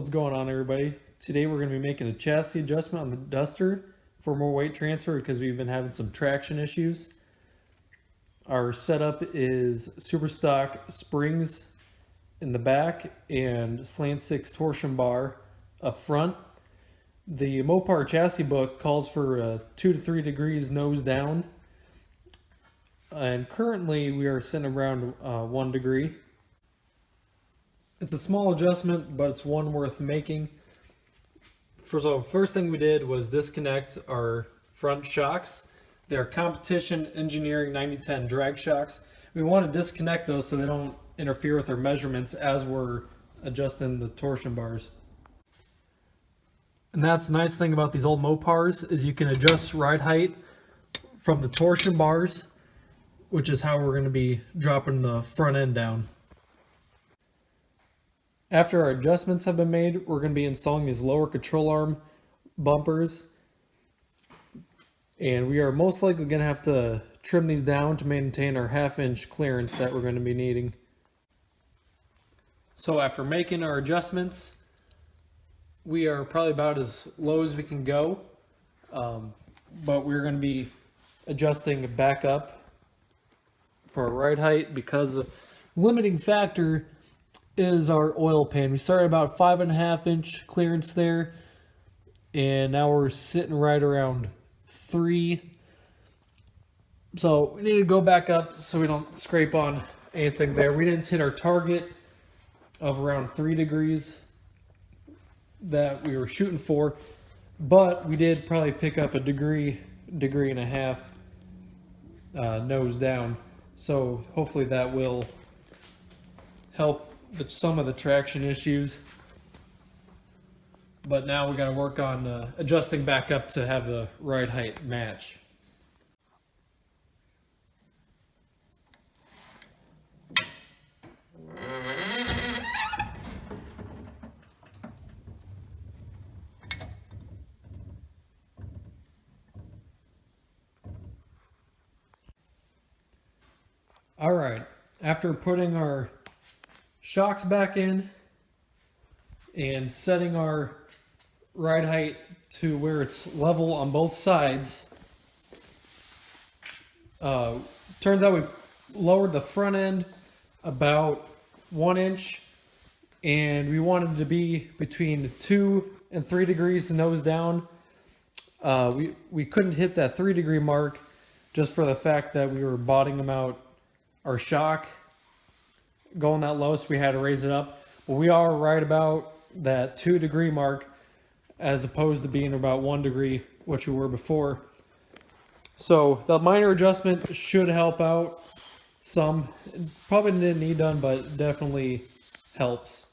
What's going on, everybody? Today we're going to be making a chassis adjustment on the Duster for more weight transfer because we've been having some traction issues. Our setup is super stock springs in the back and slant 6 torsion bar up front. The Mopar chassis book calls for 2 to 3 degrees nose down, and currently we are sitting around 1 degree. It's a small adjustment, but it's one worth making. So first thing we did was disconnect our front shocks. They're Competition Engineering 9010 drag shocks. We want to disconnect those so they don't interfere with our measurements as we're adjusting the torsion bars. And that's the nice thing about these old Mopars is you can adjust ride height from the torsion bars, which is how we're going to be dropping the front end down. After our adjustments have been made, we're going to be installing these lower control arm bumpers. And we are most likely going to have to trim these down to maintain our 1/2 inch clearance that we're going to be needing. So after making our adjustments, we are probably about as low as we can go. But we're going to be adjusting back up for our ride height because the limiting factor is our oil pan. We started about 5.5 inch clearance there, and now we're sitting right around 3. So we need to go back up so we don't scrape on anything there. We didn't hit our target of around 3 degrees that we were shooting for, but we did probably pick up a degree and a half nose down. So hopefully that will help some of the traction issues. But now we got to work on adjusting back up to have the ride height match. All right, after putting our shocks back in and setting our ride height to where it's level on both sides, turns out we lowered the front end about 1 inch, and we wanted to be between 2 and 3 degrees to nose down. We couldn't hit that 3 degree mark just for the fact that we were bottoming out our shock going that low, so we had to raise it up. But we are right about that 2 degree mark as opposed to being about 1 degree, which we were before. So the minor adjustment should help out some. Probably didn't need done, but definitely helps.